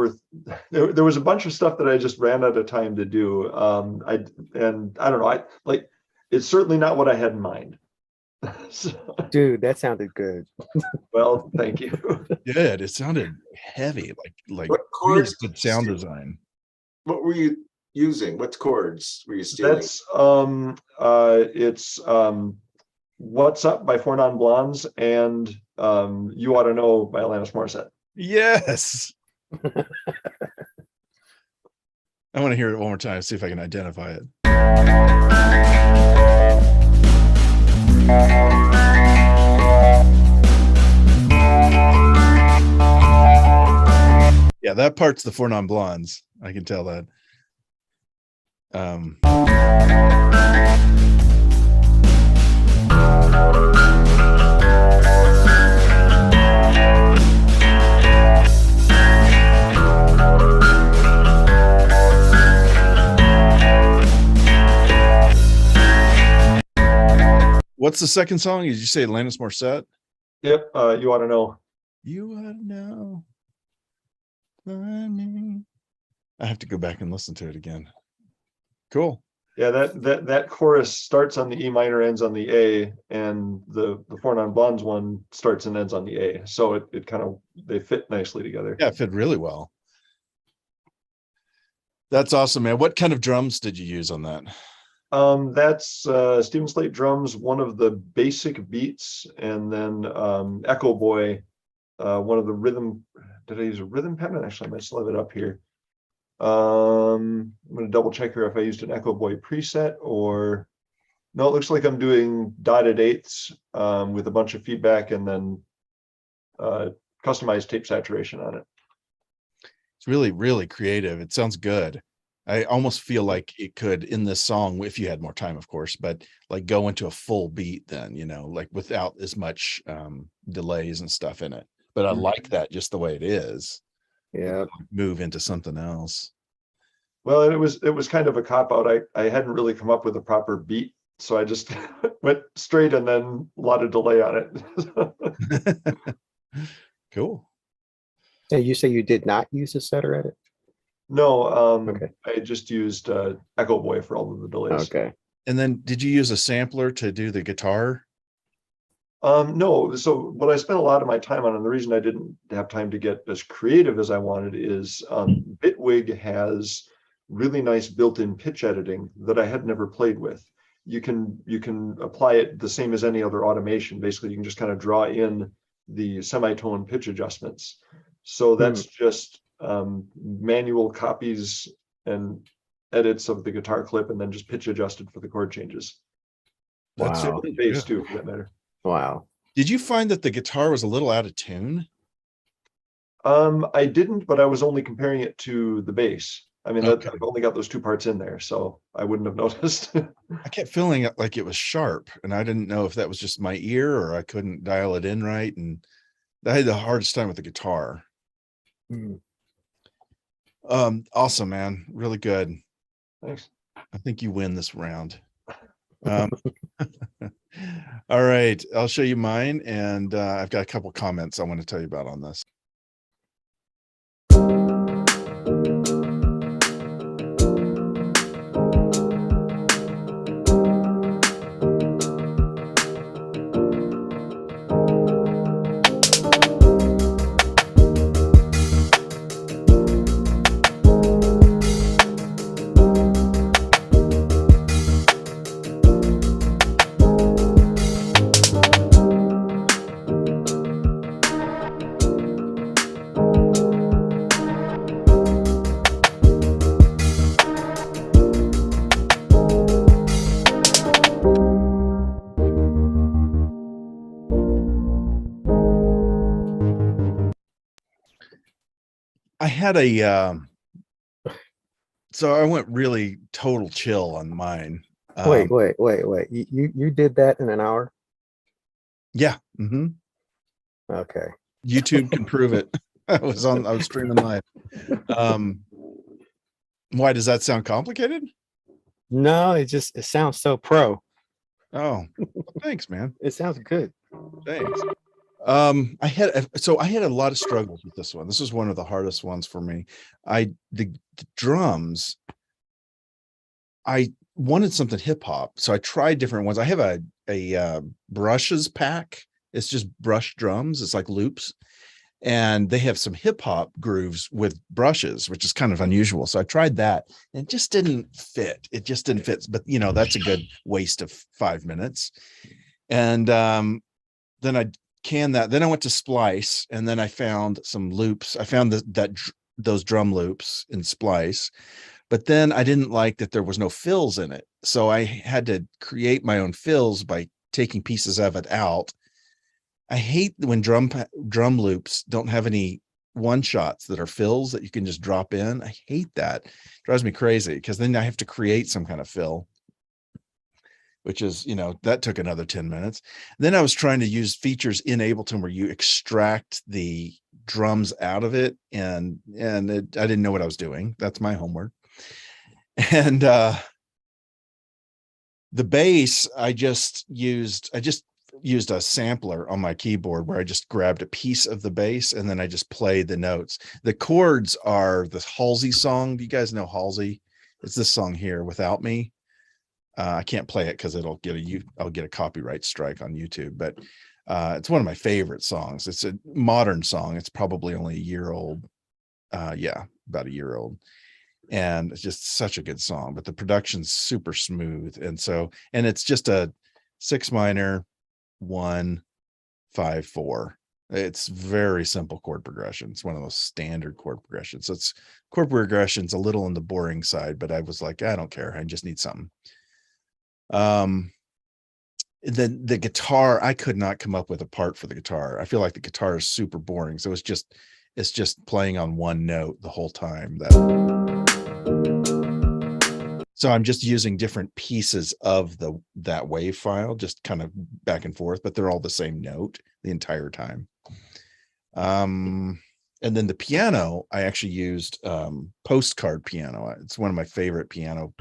was a bunch of stuff that I just ran out of time to do. I don't know. I like it's certainly not what I had in mind. So, Dude, that sounded good. well, thank you. Good. It sounded heavy, like What really chords good sound design. What were you using? What chords were you stealing? That's it's What's Up by Four Non Blondes and You Ought to Know by Alanis Morissette. Yes. I want to hear it one more time, see if I can identify it. Yeah, that part's the Four Non Blondes. I can tell that. What's the second song? Did you say Alanis Morissette? Yep, You Ought to Know. You ought to know. I have to go back and listen to it again. Cool. Yeah, that chorus starts on the E minor, ends on the A, and the Four Non Blondes one starts and ends on the A. So it kind of they fit nicely together. Yeah, it fit really well. That's awesome, man. What kind of drums did you use on that? That's Steven Slate drums, one of the basic beats, and then Echo Boy, one of the rhythm. Did I use a rhythm pattern? Actually, I might still have it up here. I'm going to double check here if I used an Echo Boy preset or no. It looks like I'm doing dotted eighths with a bunch of feedback and then customized tape saturation on it. It's really, really creative. It sounds good. I almost feel like it could in this song, if you had more time, of course, but like go into a full beat then, like without as much delays and stuff in it. But I like that just the way it is. Yeah. Move into something else. Well, it was kind of a cop out. I hadn't really come up with a proper beat, so I just went straight and then a lot of delay on it. Cool. So you say you did not use a stutter edit? No, Okay. I just used Echo Boy for all of the delays. Okay. And then did you use a sampler to do the guitar? No, so what I spent a lot of my time on, and the reason I didn't have time to get as creative as I wanted is Bitwig has really nice built-in pitch editing that I had never played with. You can apply it the same as any other automation. Basically, you can just kind of draw in the semitone pitch adjustments. So that's just manual copies and edits of the guitar clip, and then just pitch adjusted for the chord changes. That's Wow. And bass too, for that matter. Wow. Did you find that the guitar was a little out of tune? I didn't, but I was only comparing it to the bass. I mean, Okay. I've only got those two parts in there, so I wouldn't have noticed. I kept feeling it like it was sharp, and I didn't know if that was just my ear or I couldn't dial it in right. And I had the hardest time with the guitar. Mm. Awesome, man. Really good. Thanks. I think you win this round. All right, I'll show you mine, and I've got a couple comments I want to tell you about on this. I had a so I went really total chill on mine. Wait. You did that in an hour? Yeah. Mm-hmm. Okay. YouTube can prove it. I was streaming live. Why does that sound complicated? No, it sounds so pro. Oh, thanks, man. It sounds good. Thanks. I had a lot of struggles with this one. This was one of the hardest ones for me. The drums, I wanted something hip hop, so I tried different ones. I have a brushes pack. It's just brush drums. It's like loops, and they have some hip hop grooves with brushes, which is kind of unusual. So I tried that, and it just didn't fit. It just didn't fit. But that's a good waste of 5 minutes. And then I canned that. Then I went to Splice, and then I found some loops. I found those drum loops in Splice, but then I didn't like that there was no fills in it. So I had to create my own fills by taking pieces of it out. I hate when drum loops don't have any one shots that are fills that you can just drop in. I hate that. It drives me crazy because then I have to create some kind of fill, which is, that took another 10 minutes. Then I was trying to use features in Ableton where you extract the drums out of it. And I didn't know what I was doing. That's my homework. And the bass, I just used a sampler on my keyboard where I just grabbed a piece of the bass and then I just played the notes. The chords are the Halsey song. Do you guys know Halsey? It's this song here, Without Me. I can't play it because I'll get a copyright strike on YouTube, but it's one of my favorite songs. It's a modern song. It's probably only a year old. About a year old. And it's just such a good song, but the production's super smooth. And it's just a 6 minor, 1, 5, 4. It's very simple chord progression. It's one of those standard chord progressions. So it's chord progression's a little on the boring side, but I was like, I don't care. I just need something. Then the guitar, I could not come up with a part for the guitar. I feel like the guitar is super boring. So it's just playing on one note the whole time. So I'm just using different pieces of that wave file, just kind of back and forth, but they're all the same note the entire time. And then the piano, I actually used Postcard piano. It's one of my favorite piano.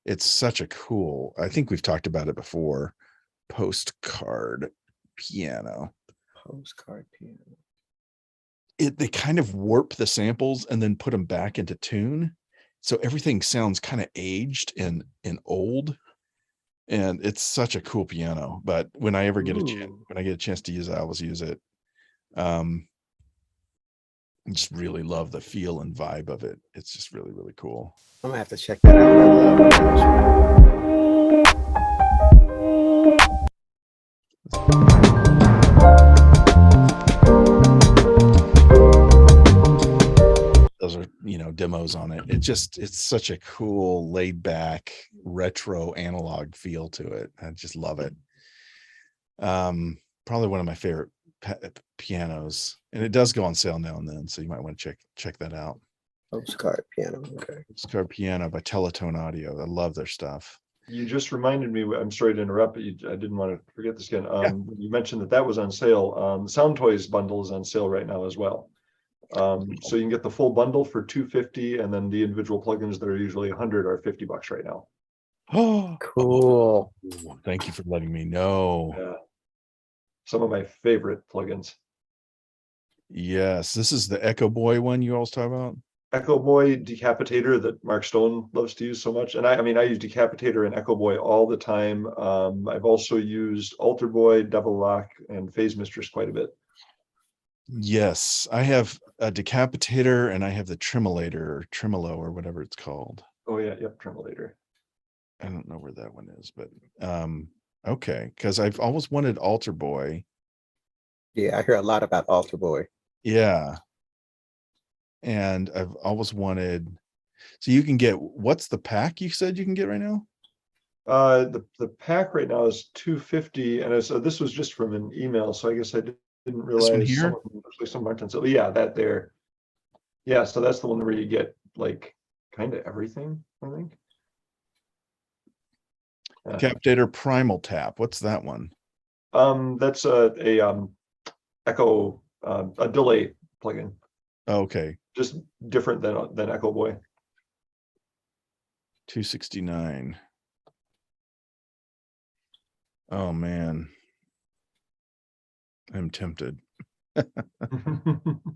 It's such a cool, I think we've talked about it before. Postcard piano. Postcard piano. They kind of warp the samples and then put them back into tune. So everything sounds kind of aged and old. And it's such a cool piano. But when I ever get a chance, Ooh. when I get a chance to use it, I always use it. I just really love the feel and vibe of it. It's just really, really cool. I'm gonna have to check that out. I love pianos. Those are, demos on it. It's such a cool, laid back, retro analog feel to it. I just love it. Probably one of my favorite pianos, and it does go on sale now and then, so you might want to check that out. Postcard piano. Okay. Postcard Piano by Teletone Audio. I love their stuff. You just reminded me, I'm sorry to interrupt, but I didn't want to forget this again. Yeah. When you mentioned that was on sale. Sound Toys bundle is on sale right now as well. So you can get the full bundle for $250, and then the individual plugins that are usually $100 are $50 right now. Oh, Cool. thank you for letting me know. Yeah. Some of my favorite plugins. Yes, this is the Echo Boy one you always talk about. Echo Boy Decapitator that Mark Stone loves to use so much. And I mean, I use Decapitator and Echo Boy all the time. I've also used Alter Boy, Devil Lock, and Phase Mistress quite a bit. Yes, I have a Decapitator and I have the Tremolator or Tremolo or whatever it's called. Oh yeah, yep, Tremolator. I don't know where that one is, but okay, because I've always wanted Alter Boy. Yeah, I hear a lot about Alter Boy. Yeah. And I've always wanted, so you can get, what's the pack you said you can get right now? The pack right now is $250, and so this was just from an email, so I guess I didn't realize one here? some of them, actually some aren't on sale. Yeah, that there. Yeah, so that's the one where you get like kind of everything, I think. Decapitator Primal Tap. What's that one? That's a Echo a delay plugin, Okay, just different than Echo Boy. 269. Oh man, I'm tempted.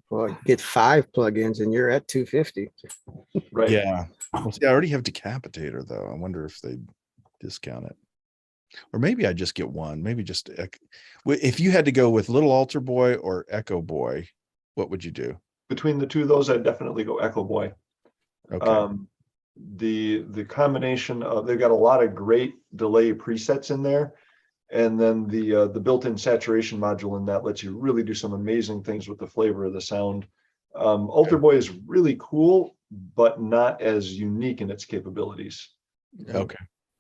Well, you get 5 plugins and you're at 250. Right. Yeah. Well, see, I already have Decapitator though. I wonder if they discount it, or maybe I just get one. Maybe just if you had to go with Little Alter Boy or Echo Boy, what would you do? Between the two of those, I'd definitely go Echo Boy. Okay. The combination of, they've got a lot of great delay presets in there, and then the built-in saturation module in that lets you really do some amazing things with the flavor of the sound. Alter Boy is really cool, but not as unique in its capabilities. Okay.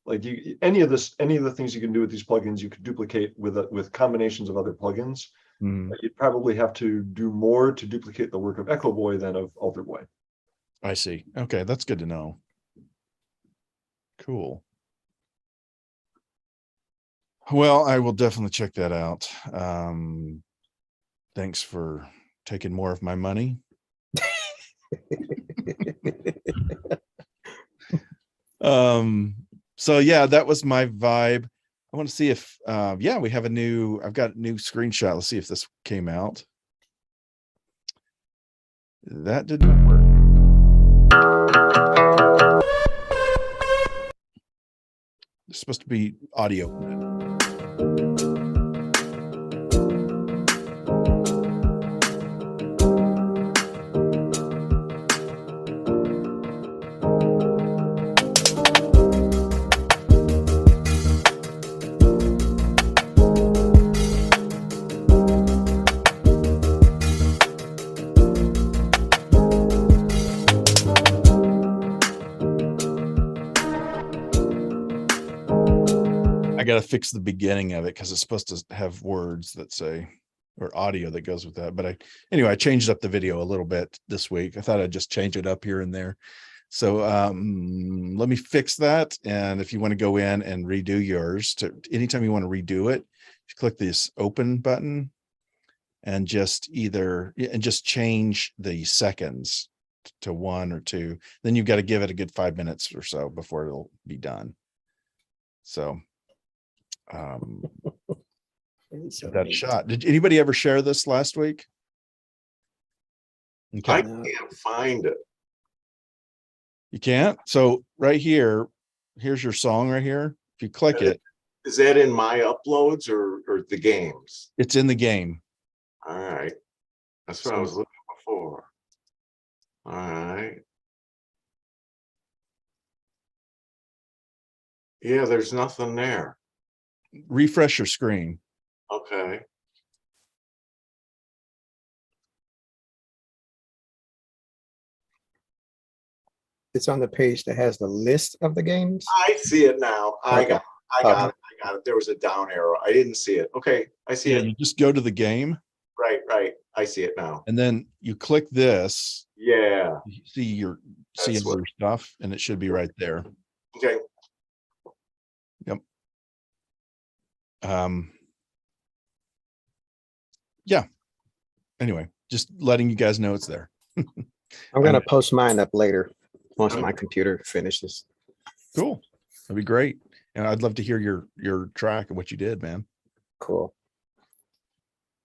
Like any of the things you can do with these plugins, you could duplicate with combinations of other plugins. You'd probably have to do more to duplicate the work of Echo Boy than of Alter Boy. I see. Okay, that's good to know. Cool. Well, I will definitely check that out. Thanks for taking more of my money. So yeah, that was my vibe. I want to see if yeah, we have I've got a new screenshot. Let's see if this came out. That did not work. It's supposed to be audio. I got to fix the beginning of it because it's supposed to have words that say, or audio that goes with that. But anyway, I changed up the video a little bit this week. I thought I'd just change it up here and there. So let me fix that. And if you want to go in and redo yours, anytime you want to redo it, click this open button and just change the seconds to 1 or 2. Then you've got to give it a good 5 minutes or so before it'll be done. So that shot. Did anybody ever share this last week? Okay. I can't find it. You can't? So right here, here's your song right here. If you click it, Is that in my uploads or the games? it's in the game. All right. That's what I So- was looking before. All right. Yeah, there's nothing there. Refresh your screen. Okay. It's on the page that has the list of the games. I see it now. I Okay. got it. There was a down arrow. I didn't see it. Okay, I see Yeah, it. you just go to the game Right. I see it now. and then you click this. Yeah. You see That's all your stuff, and it should be right there. Okay. Yeah. Anyway, just letting you guys know it's there. I'm gonna post mine up later once Okay. my computer finishes. Cool. That'd be great. And I'd love to hear your track of what you did, man. Cool.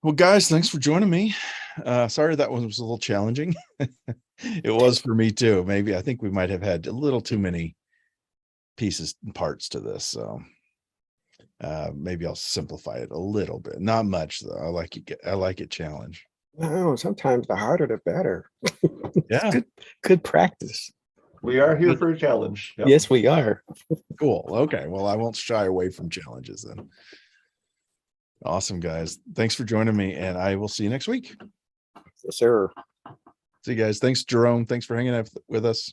Well, guys, thanks for joining me. Sorry that one was a little challenging. It was for me too. Maybe I think we might have had a little too many pieces and parts to this. So maybe I'll simplify it a little bit. Not much though. I like it challenge. No, sometimes the harder the better. Yeah. Good practice. We are here for a challenge. Yep. Yes, we are. Cool. Okay. Well, I won't shy away from challenges then. Awesome, guys. Thanks for joining me, and I will see you next week. Yes, sir. See you guys. Thanks, Jerome. Thanks for hanging out with us.